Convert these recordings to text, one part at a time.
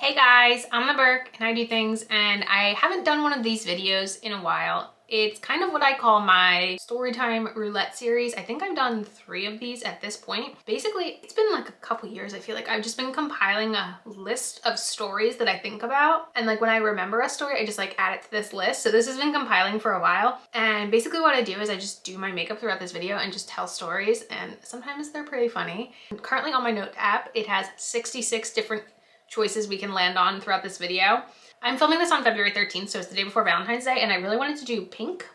Hey guys, I'm the Burke and I do things, and I haven't done one of these videos in a while. It's kind of what I call my Storytime Roulette series. I think I've done 3 of these at this point. Basically, it's been like a couple years. I feel like I've just been compiling a list of stories that I think about. And like when I remember a story, I just like add it to this list. So this has been compiling for a while. And basically what I do is I just do my makeup throughout this video and just tell stories. And sometimes they're pretty funny. Currently on my note app, it has 66 different choices we can land on throughout this video. I'm filming this on February 13th, so it's the day before Valentine's Day, and I really wanted to do pink.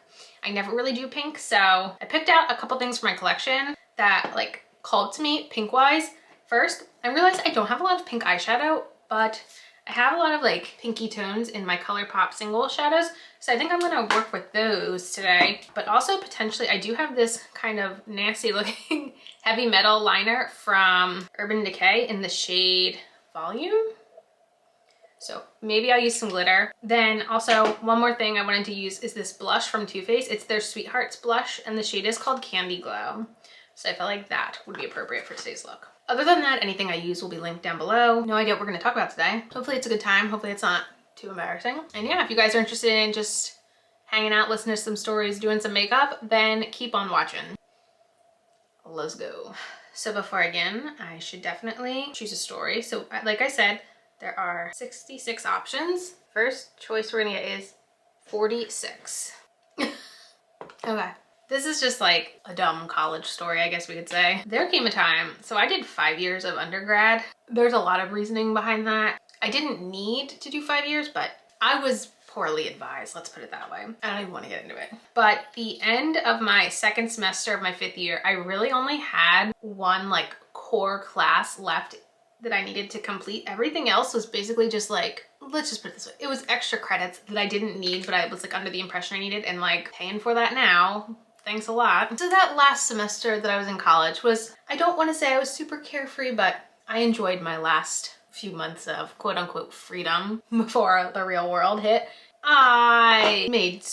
I never really do pink, so I picked out a couple things for my collection that like called to me pink-wise. First, I realized I don't have a lot of pink eyeshadow, but I have a lot of like pinky tones in my Colourpop Singles shadows, so I think I'm gonna work with those today. But also potentially, I do have this kind of nasty looking heavy metal liner from Urban Decay in the shade Volume. So maybe I'll use some glitter. Then also one more thing I wanted to use is this blush from Too Faced. It's their Sweethearts blush and the shade is called Candy Glow. So I felt like that would be appropriate for today's look. Other than that, anything I use will be linked down below. No idea what we're gonna talk about today. Hopefully it's a good time. Hopefully it's not too embarrassing. And yeah, if you guys are interested in just hanging out, listening to some stories, doing some makeup, then keep on watching. Let's go. So before I begin, I should definitely choose a story. So like I said, there are 66 options. First choice we're gonna get is 46. Okay. This is just like a dumb college story, I guess we could say. There came a time, so I did 5 years of undergrad. There's a lot of reasoning behind that. I didn't need to do 5 years, but I was poorly advised, let's put it that way. I don't even want to get into it. But the end of my second semester of my 5th year, I really only had one like core class left that I needed to complete. Everything else was basically just like, let's just put it this way. It was extra credits that I didn't need, but I was like under the impression I needed, and like paying for that now. Thanks a lot. So that last semester that I was in college was, I don't want to say I was super carefree, but I enjoyed my last few months of quote unquote freedom before the real world hit. I made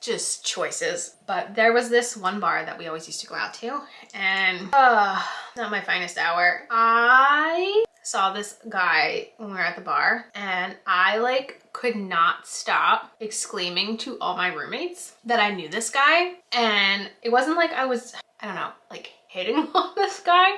just choices, but there was this one bar that we always used to go out to, and not my finest hour. I saw this guy when we were at the bar, and I like could not stop exclaiming to all my roommates that I knew this guy. And it wasn't like I was, I don't know, like hating on this guy,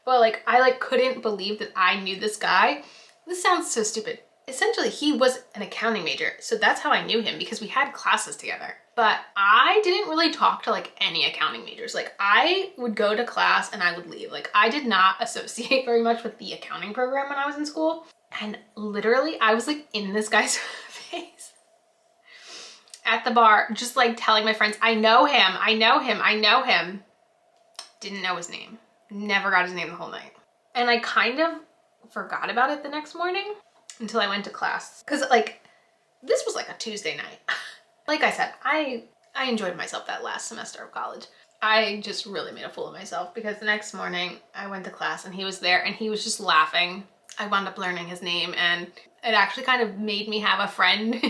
but like I like couldn't believe that I knew this guy. This sounds so stupid. Essentially, he was an accounting major, so that's how I knew him, because we had classes together. But I didn't really talk to like any accounting majors. Like I would go to class and I would leave. Like I did not associate very much with the accounting program when I was in school. And literally I was like in this guy's face at the bar, just like telling my friends, I know him, I know him, I know him. Didn't know his name. Never got his name the whole night. And I kind of forgot about it the next morning until I went to class. Cause like, this was like a Tuesday night. Like I said, I enjoyed myself that last semester of college. I just really made a fool of myself, because the next morning I went to class and he was there and he was just laughing. I wound up learning his name, and it actually kind of made me have a friend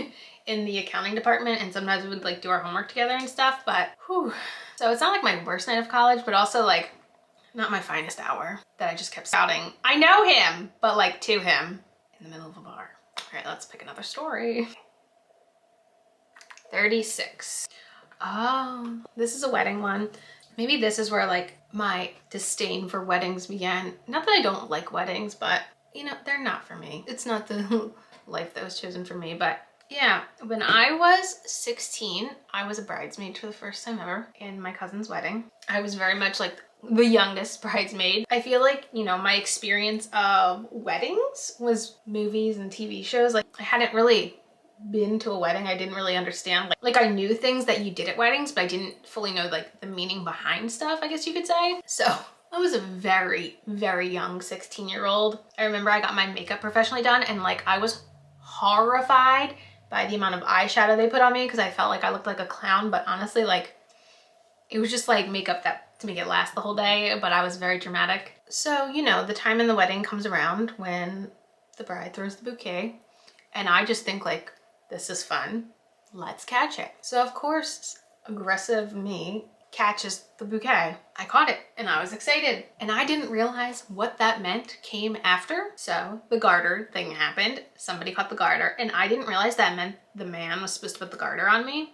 in the accounting department, and sometimes we would like do our homework together and stuff, but whew. So it's not like my worst night of college, but also like not my finest hour, that I just kept shouting, I know him, but like to him in the middle of a bar. All right, let's pick another story. 36. Oh, this is a wedding one. Maybe this is where like my disdain for weddings began. Not that I don't like weddings, but you know, they're not for me. It's not the life that was chosen for me. But yeah, when I was 16, I was a bridesmaid for the first time ever in my cousin's wedding. I was very much like the youngest bridesmaid. I feel like, you know, my experience of weddings was movies and TV shows. Like I hadn't really been to a wedding. I didn't really understand. Like I knew things that you did at weddings, but I didn't fully know like the meaning behind stuff, I guess you could say. So I was a very, very young 16-year-old. I remember I got my makeup professionally done, and like I was horrified by the amount of eyeshadow they put on me, because I felt like I looked like a clown, but honestly like it was just like makeup that to make it last the whole day, but I was very dramatic. So, you know, the time in the wedding comes around when the bride throws the bouquet, and I just think like, this is fun, let's catch it. So of course, aggressive me catches the bouquet. I caught it and I was excited. And I didn't realize what that meant came after. So the garter thing happened. Somebody caught the garter and I didn't realize that meant the man was supposed to put the garter on me.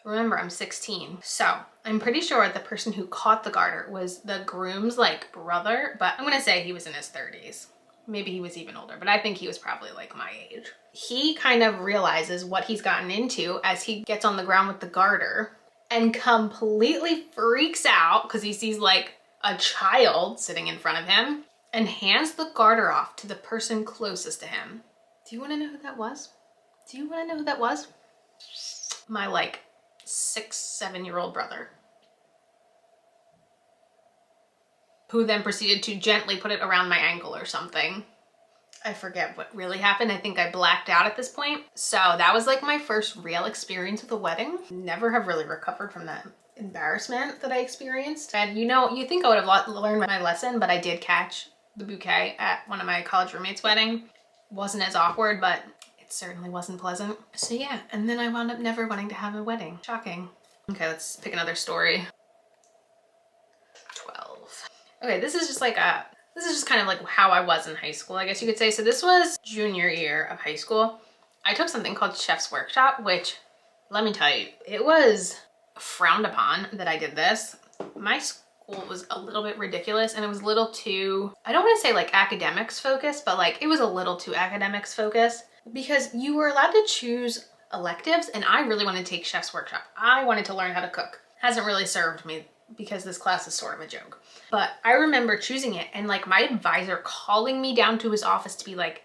Remember, I'm 16. So I'm pretty sure the person who caught the garter was the groom's like brother, but I'm gonna say he was in his 30s. Maybe he was even older, but I think he was probably like my age. He kind of realizes what he's gotten into as he gets on the ground with the garter and completely freaks out because he sees like a child sitting in front of him and hands the garter off to the person closest to him. Do you want to know who that was? Do you want to know who that was? My like 6-7-year-old brother, who then proceeded to gently put it around my ankle or something. I forget what really happened. I think I blacked out at this point. So that was like my first real experience with a wedding. Never have really recovered from that embarrassment that I experienced. And you know, you think I would have learned my lesson, but I did catch the bouquet at one of my college roommates' wedding. Wasn't as awkward, but it certainly wasn't pleasant. So yeah, and then I wound up never wanting to have a wedding. Shocking. Okay, let's pick another story. 12. Okay, this is just kind of like how I was in high school, I guess you could say. So this was junior year of high school. I took something called Chef's Workshop, which, let me tell you, it was frowned upon that I did this. My school was a little bit ridiculous and it was a little too, I don't want to say like academics focused, but like it was a little too academics focused because you were allowed to choose electives and I really wanted to take Chef's Workshop. I wanted to learn how to cook. Hasn't really served me because this class is sort of a joke. But I remember choosing it and like my advisor calling me down to his office to be like,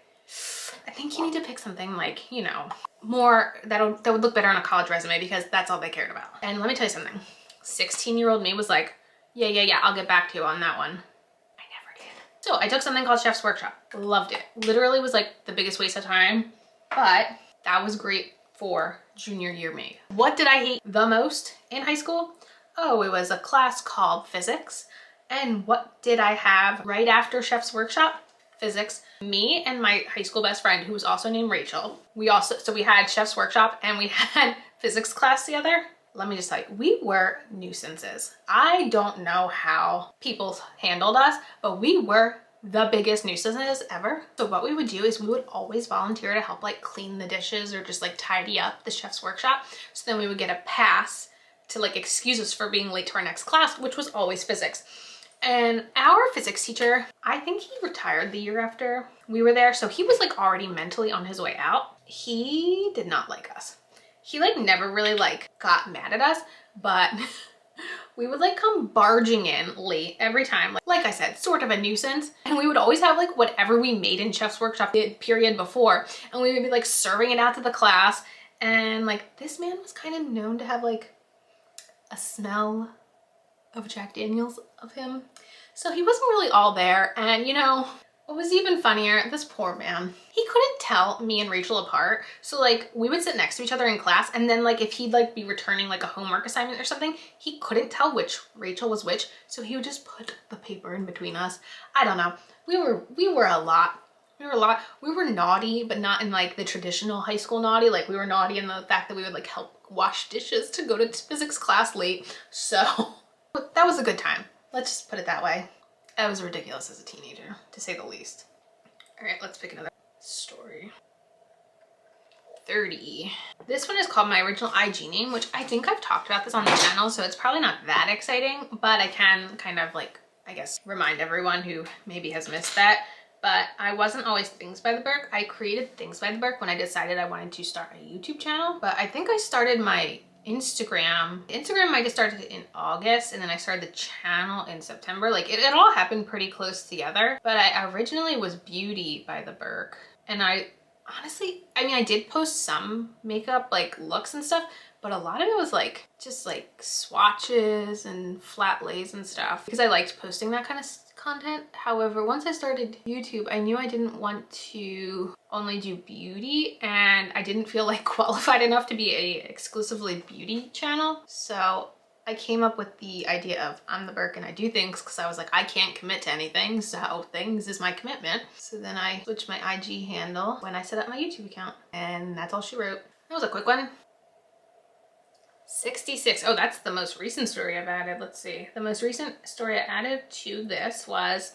I think you need to pick something like, you know, more that would look better on a college resume because that's all they cared about. And let me tell you something, 16-year-old me was like, yeah, I'll get back to you on that one. I never did. So I took something called Chef's Workshop. Loved it. Literally was like the biggest waste of time, but that was great for junior year me. What did I hate the most in high school? Oh, it was a class called physics. And what did I have right after Chef's Workshop? Physics. Me and my high school best friend, who was also named Rachel, we had Chef's Workshop and we had physics class together. Let me just tell you, we were nuisances. I don't know how people handled us, but we were the biggest nuisances ever. So what we would do is we would always volunteer to help like clean the dishes or just like tidy up the Chef's Workshop. So then we would get a pass to like excuse us for being late to our next class, which was always physics. And our physics teacher, I think he retired the year after we were there. So he was like already mentally on his way out. He did not like us. He like never really like got mad at us, but we would like come barging in late every time. Like I said, sort of a nuisance. And we would always have like whatever we made in Chef's Workshop the period before. And we would be like serving it out to the class. And like this man was kind of known to have like a smell of Jack Daniels of him. So he wasn't really all there. And you know, what was even funnier, this poor man, he couldn't tell me and Rachel apart. So like we would sit next to each other in class and then like if he'd like be returning like a homework assignment or something, he couldn't tell which Rachel was which. So he would just put the paper in between us. I don't know. We were a lot. We were naughty, but not in like the traditional high school naughty. Like we were naughty in the fact that we would like help wash dishes to go to physics class late. So that was a good time. Let's just put it that way. I was ridiculous as a teenager, to say the least. All right, let's pick another story. 30. This one is called my original IG name, which I think I've talked about this on the channel, so it's probably not that exciting, but I can kind of like, I guess, remind everyone who maybe has missed that. But I wasn't always Things by the Berk. I created Things by the Berk when I decided I wanted to start a YouTube channel, but I think I started my Instagram might have started in August and then I started the channel in September. Like it all happened pretty close together, but I originally was Beauty by the Berk. And I honestly, I mean, I did post some makeup like looks and stuff, but a lot of it was like just like swatches and flat lays and stuff because I liked posting that kind of content. However, once I started YouTube, I knew I didn't want to only do beauty and I didn't feel like qualified enough to be a exclusively beauty channel. So I came up with the idea of I'm the Berk and I do things because I was like, I can't commit to anything, so things is my commitment. So then I switched my IG handle when I set up my YouTube account and that's all she wrote. That was a quick one. 66. Oh, that's the most recent story I've added. Let's see. The most recent story I added to this was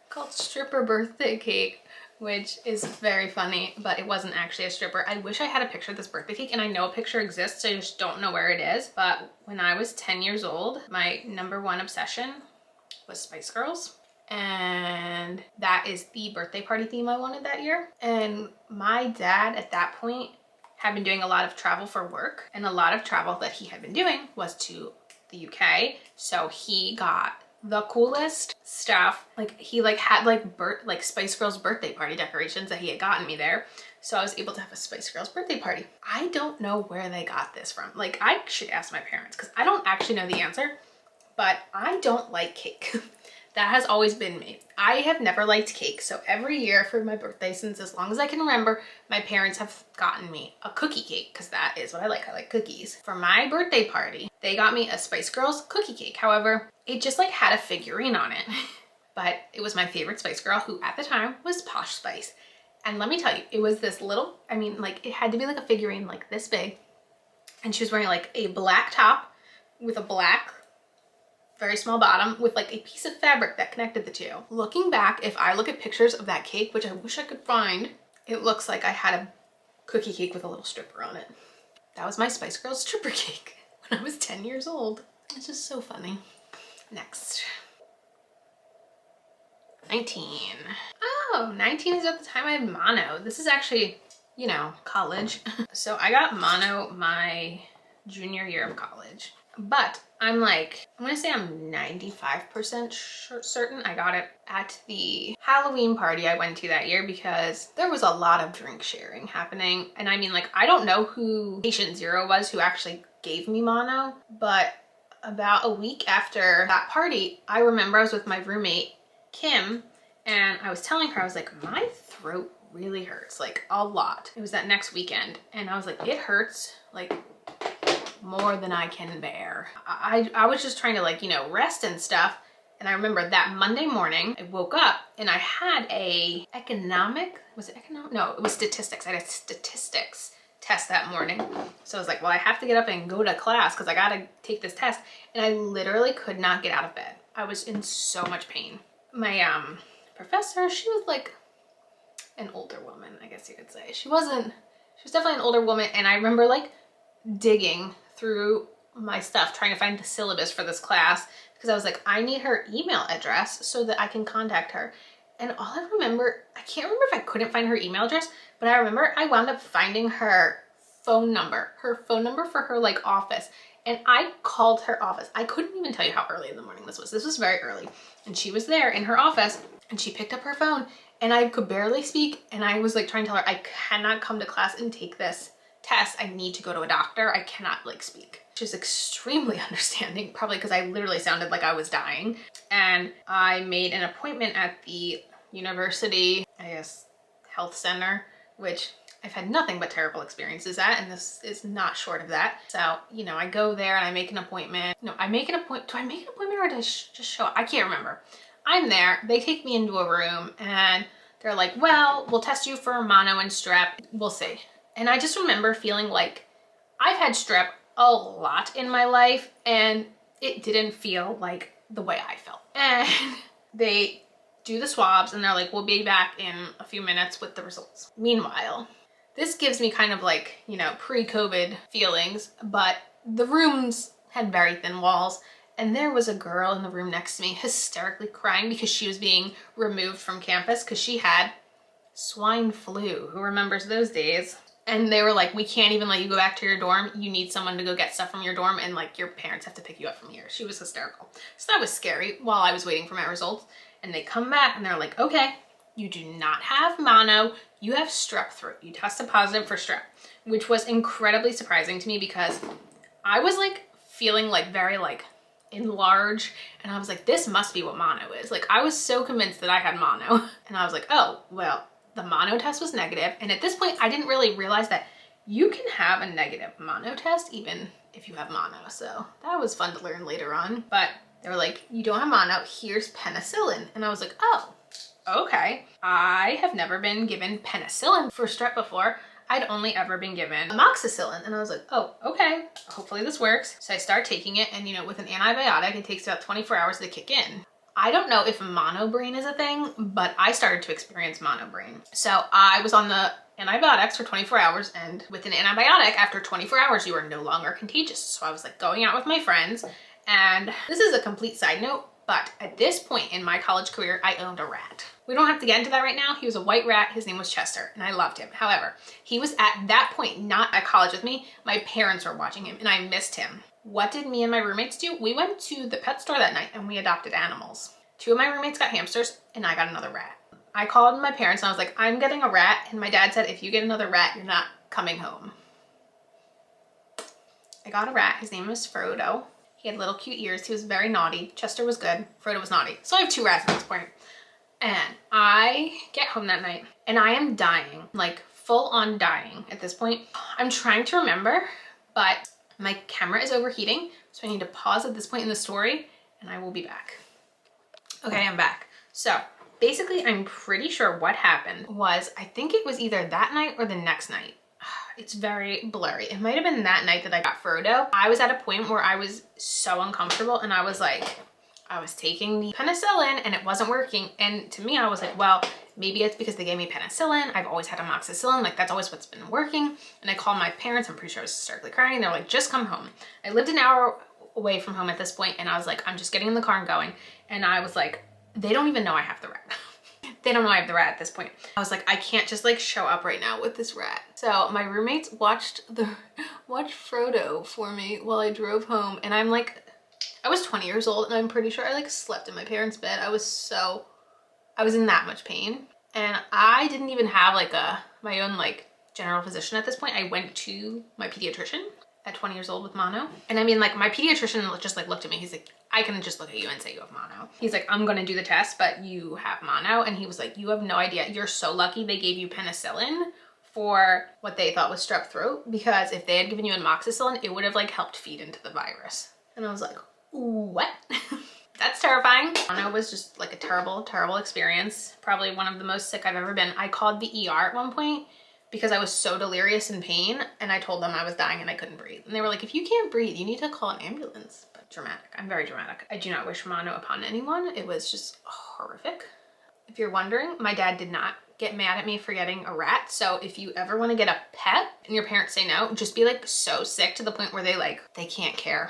called Stripper Birthday Cake, which is very funny, but it wasn't actually a stripper. I wish I had a picture of this birthday cake, and I know a picture exists, I just don't know where it is. But when I was 10 years old, my #1 obsession was Spice Girls. And that is the birthday party theme I wanted that year. And my dad at that point had been doing a lot of travel for work, and a lot of travel that he had been doing was to the UK. So he got the coolest stuff. Like he had like Spice Girls birthday party decorations that he had gotten me there. So I was able to have a Spice Girls birthday party. I don't know where they got this from. Like I should ask my parents because I don't actually know the answer, but I don't like cake. That has always been me. I have never liked cake. So every year for my birthday, since as long as I can remember, my parents have gotten me a cookie cake because that is what I like. I like cookies. For my birthday party, they got me a Spice Girls cookie cake. However, it just like had a figurine on it. But it was my favorite Spice Girl, who at the time was Posh Spice. And let me tell you, it was this little, I mean, like it had to be like a figurine like this big. And she was wearing like a black top with a black very small bottom with like a piece of fabric that connected the two. Looking back, if I look at pictures of that cake, which I wish I could find, it looks like I had a cookie cake with a little stripper on it. That was my Spice Girls stripper cake when I was 10 years old. It's just so funny. Next. 19. Oh, 19 is at the time I had mono. This is actually, you know, college. So I got mono my junior year of college. But I'm gonna say I'm 95% certain I got it at the Halloween party I went to that year, because there was a lot of drink sharing happening. And I mean, like, I don't know who patient zero was who actually gave me mono, but about a week after that party, I remember I was with my roommate, Kim, and I was telling her, I was like, my throat really hurts, like a lot. It was that next weekend, and I was like, it hurts, like, more than I can bear. I was just trying to, like, you know, rest and stuff. And I remember that Monday morning, I woke up and I had a was it economic? No, it was statistics. I had a statistics test that morning. So I was like, well, I have to get up and go to class because I gotta take this test. And I literally could not get out of bed. I was in so much pain. My professor, she was like an older woman, I guess you could say. She was definitely an older woman. And I remember like digging through my stuff trying to find the syllabus for this class, because I was like, I need her email address so that I can contact her. And all I remember, I can't remember if I couldn't find her email address, but I remember I wound up finding her phone number for her like office. And I called her office. I couldn't even tell you how early in the morning this was. This was very early. And she was there in her office, and she picked up her phone, and I could barely speak. And I was like trying to tell her, I cannot come to class and take this test. I need to go to a doctor. I cannot like speak. She's extremely understanding, probably because I literally sounded like I was dying. And I made an appointment at the university, I guess, health center, which I've had nothing but terrible experiences at, and this is not short of that. So, you know, I go there and I make an appointment. No, I make an appointment. Do I make an appointment or do I just show up? I can't remember. I'm there. They take me into a room and they're like, well, we'll test you for mono and strep. We'll see. And I just remember feeling like I've had strep a lot in my life, and it didn't feel like the way I felt. And they do the swabs and they're like, we'll be back in a few minutes with the results. Meanwhile, this gives me kind of like, you know, pre-COVID feelings, but the rooms had very thin walls, and there was a girl in the room next to me hysterically crying because she was being removed from campus because she had swine flu. Who remembers those days? And they were like, we can't even let you go back to your dorm. You need someone to go get stuff from your dorm, and like your parents have to pick you up from here. She was hysterical. So that was scary while I was waiting for my results. And they come back and they're like, okay, you do not have mono, you have strep throat. You tested positive for strep, which was incredibly surprising to me because I was like feeling like very like enlarged, and I was like, this must be what mono is. Like I was so convinced that I had mono, and I was like, oh, well, the mono test was negative. And at this point, I didn't really realize that you can have a negative mono test even if you have mono. So that was fun to learn later on. But they were like, you don't have mono, here's penicillin. And I was like, oh, okay. I have never been given penicillin for strep before. I'd only ever been given amoxicillin, and I was like, oh, okay, hopefully this works. So I start taking it, and you know, with an antibiotic, it takes about 24 hours to kick in. I don't know if mono brain is a thing, but I started to experience mono brain. So I was on the antibiotics for 24 hours, and with an antibiotic, after 24 hours, you are no longer contagious. So I was like going out with my friends, and this is a complete side note, but at this point in my college career, I owned a rat. We don't have to get into that right now. He was a white rat. His name was Chester, and I loved him. However, he was at that point not at college with me. My parents were watching him, and I missed him. What did me and my roommates do? We went to the pet store that night, and we adopted animals. 2 of my roommates got hamsters, and I got another rat. I called my parents, and I was like, I'm getting a rat, and my dad said, if you get another rat, you're not coming home. I got a rat. His name was Frodo. He had little cute ears. He was very naughty. Chester was good. Frodo was naughty. So I have 2 rats at this point. And I get home that night and I am dying, like full on dying at this point. I'm trying to remember, but my camera is overheating. So I need to pause at this point in the story and I will be back. Okay, I'm back. So basically I'm pretty sure what happened was, I think it was either that night or the next night. It's very blurry. It might have been that night that I got Frodo. I was at a point where I was so uncomfortable and I was like, I was taking the penicillin and it wasn't working. And to me, I was like, well, maybe it's because they gave me penicillin. I've always had amoxicillin. Like that's always what's been working. And I called my parents. I'm pretty sure I was hysterically crying. They're like, just come home. I lived an hour away from home at this point, and I was like, I'm just getting in the car and going. And I was like, they don't even know I have the rat. They don't know I have the rat at this point. I was like, I can't just like show up right now with this rat. So my roommates watched Frodo for me while I drove home. And I'm like, I was 20 years old and I'm pretty sure I like slept in my parents' bed. I was in that much pain. And I didn't even have like my own like general physician at this point. I went to my pediatrician at 20 years old with mono. And I mean, like my pediatrician just like looked at me. He's like, I can just look at you and say you have mono. He's like, I'm gonna do the test, but you have mono. And he was like, you have no idea. You're so lucky they gave you penicillin for what they thought was strep throat, because if they had given you amoxicillin, it would have like helped feed into the virus. And I was like, what? That's terrifying. Mono was just like a terrible, terrible experience. Probably one of the most sick I've ever been. I called the ER at one point because I was so delirious in pain, and I told them I was dying and I couldn't breathe. And they were like, if you can't breathe, you need to call an ambulance. But dramatic. I'm very dramatic. I do not wish mono upon anyone. It was just horrific. If you're wondering, my dad did not get mad at me for getting a rat. So if you ever want to get a pet and your parents say no, just be like so sick to the point where they can't care.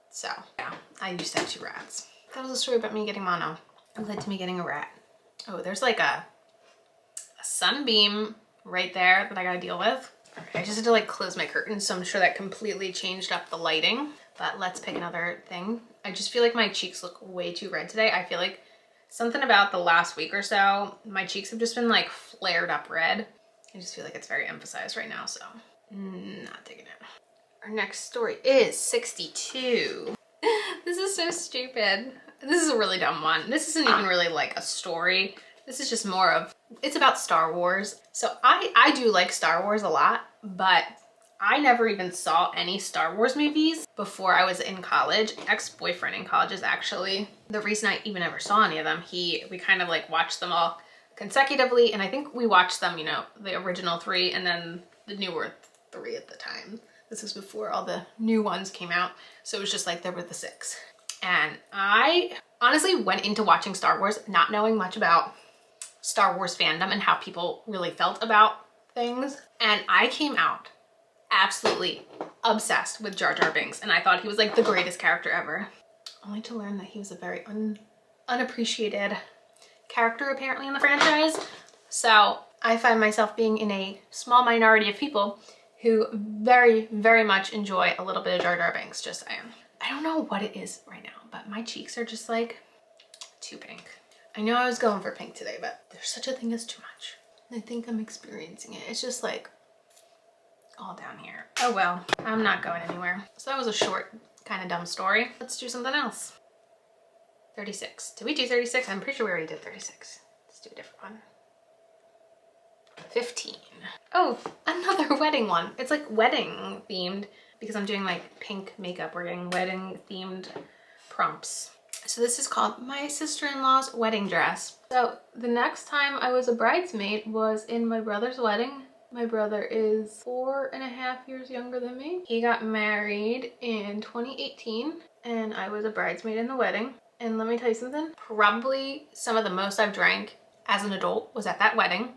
So yeah, I used to have 2 rats. That was a story about me getting mono. It led to me getting a rat. Oh, there's like a sunbeam right there that I gotta deal with. All right, I just had to like close my curtains, so I'm sure that completely changed up the lighting. But let's pick another thing. I just feel like my cheeks look way too red today. I feel like something about the last week or so, my cheeks have just been like flared up red. I just feel like it's very emphasized right now, so not taking it. Our next story is 62. This is so stupid. This is a really dumb one. This isn't even really like a story. This is just more of, it's about Star Wars. So I do like Star Wars a lot, but I never even saw any Star Wars movies before I was in college. Ex-boyfriend in college is actually the reason I even ever saw any of them. We kind of like watched them all consecutively, and I think we watched them, you know, the original 3 and then the newer 3 at the time. This was before all the new ones came out. So it was just like there were the 6. And I honestly went into watching Star Wars not knowing much about Star Wars fandom and how people really felt about things. And I came out absolutely obsessed with Jar Jar Binks. And I thought he was like the greatest character ever. Only to learn that he was a very unappreciated character apparently in the franchise. So I find myself being in a small minority of people who very, very much enjoy a little bit of Jar Jar Binks, just saying. I don't know what it is right now, but my cheeks are just like too pink. I know I was going for pink today, but there's such a thing as too much. I think I'm experiencing it. It's just like all down here. Oh well, I'm not going anywhere. So that was a short, kind of dumb story. Let's do something else. 36. Did we do 36? I'm pretty sure we already did 36. Let's do a different one. 15. Oh, another wedding one. It's like wedding themed because I'm doing like pink makeup. We're getting wedding themed prompts. So this is called My Sister-in-Law's Wedding Dress. So the next time I was a bridesmaid was in my brother's wedding My brother is 4.5 years younger than me. He got married in 2018 and I was a bridesmaid in the wedding. And let me tell you something, probably some of the most I've drank as an adult was at that wedding.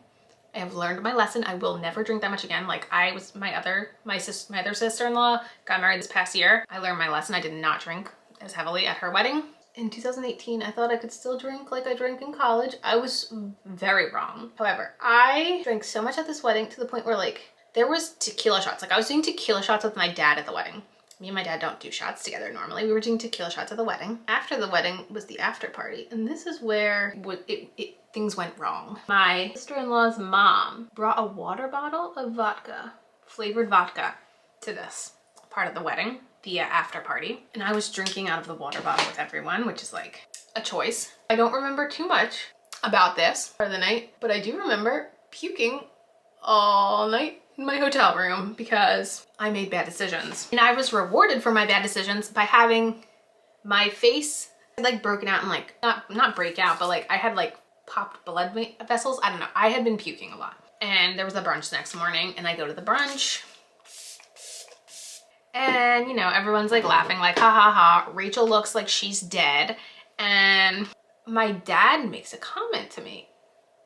I have learned my lesson. I will never drink that much again. Like my other sister-in-law got married this past year. I learned my lesson. I did not drink as heavily at her wedding. In 2018, I thought I could still drink like I drank in college. I was very wrong. However, I drank so much at this wedding to the point where like there was tequila shots. Like I was doing tequila shots with my dad at the wedding. Me and my dad don't do shots together normally. We were doing tequila shots at the wedding. After the wedding was the after party. And this is where things went wrong. My sister-in-law's mom brought a water bottle of vodka, flavored vodka, to this part of the wedding via after party. And I was drinking out of the water bottle with everyone, which is like a choice. I don't remember too much about this part of the night, but I do remember puking all night in my hotel room because I made bad decisions. And I was rewarded for my bad decisions by having my face like broken out and like, not break out, but like I had like popped blood vessels. I don't know. I had been puking a lot. And there was a brunch the next morning and I go to the brunch and you know, everyone's like laughing like, ha ha ha, Rachel looks like she's dead. And my dad makes a comment to me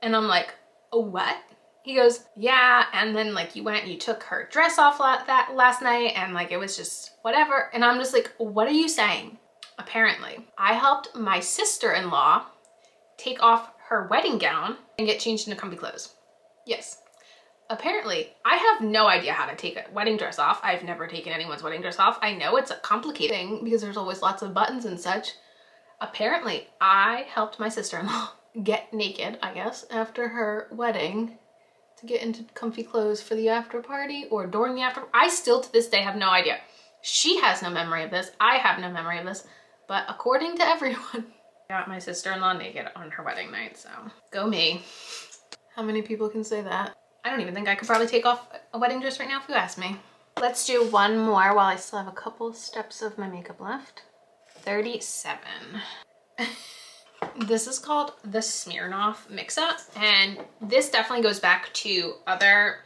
and I'm like, oh, what? He goes, yeah, and then like you went and you took her dress off that last night and like it was just whatever. And I'm just like, what are you saying? Apparently, I helped my sister-in-law take off her wedding gown and get changed into comfy clothes. Yes. Apparently, I have no idea how to take a wedding dress off. I've never taken anyone's wedding dress off. I know it's a complicated thing because there's always lots of buttons and such. Apparently, I helped my sister-in-law get naked, I guess, after her wedding to get into comfy clothes for the after party or during the after. I still to this day have no idea. She has no memory of this. I have no memory of this. But according to everyone, I got my sister-in-law naked on her wedding night, so go me. How many people can say that? I don't even think I could probably take off a wedding dress right now if you ask me. Let's do one more while I still have a couple steps of my makeup left. 37. This is called the Smirnoff Mix-Up, and this definitely goes back to other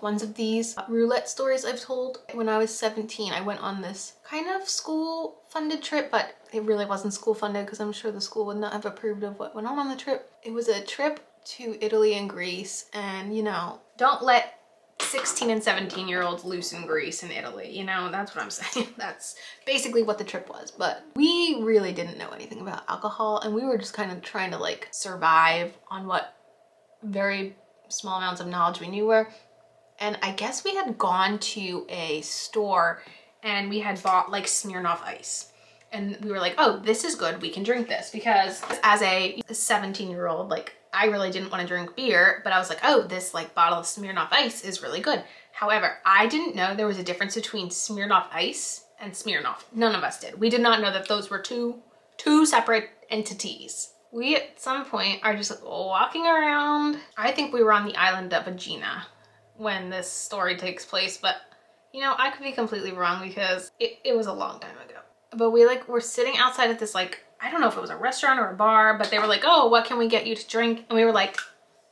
ones of these roulette stories I've told. When I was 17, I went on this kind of school-funded trip, but it really wasn't school-funded because I'm sure the school would not have approved of what went on the trip. It was a trip to Italy and Greece, and you know, don't let 16 and 17-year-olds loose in Greece and Italy, you know, that's what I'm saying. That's basically what the trip was. But we really didn't know anything about alcohol and we were just kind of trying to like survive on what very small amounts of knowledge we knew were. And I guess we had gone to a store and we had bought like Smirnoff Ice. And we were like, oh, this is good, we can drink this. Because as a 17-year-old, like I really didn't want to drink beer, but I was like, oh, this like bottle of Smirnoff Ice is really good. However, I didn't know there was a difference between Smirnoff Ice and Smirnoff. None of us did. We did not know that those were two separate entities. We at some point are just like, walking around. I think we were on the island of Aegina when this story takes place, but you know, I could be completely wrong because it was a long time ago. But we like were sitting outside at this like, I don't know if it was a restaurant or a bar, but they were like, oh, what can we get you to drink? And we were like,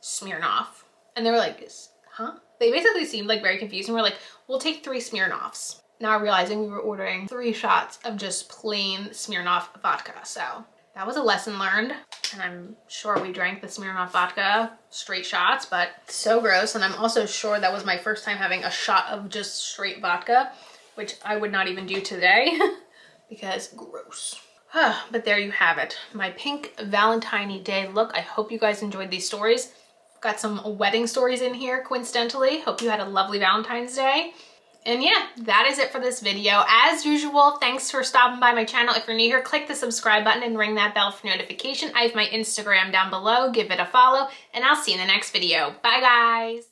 Smirnoff. And they were like, huh? They basically seemed like very confused and we're like, we'll take 3 Smirnoffs. Now realizing we were ordering 3 shots of just plain Smirnoff vodka. So that was a lesson learned. And I'm sure we drank the Smirnoff vodka straight shots, but so gross. And I'm also sure that was my first time having a shot of just straight vodka, which I would not even do today because gross. But there you have it, my pink Valentine Day look. I hope you guys enjoyed these stories. Got some wedding stories in here coincidentally. Hope you had a lovely Valentine's Day. And yeah, that is it for this video. As usual, thanks for stopping by my channel. If you're new here, click the subscribe button and ring that bell for notification. I have my Instagram down below. Give it a follow and I'll see you in the next video. Bye guys.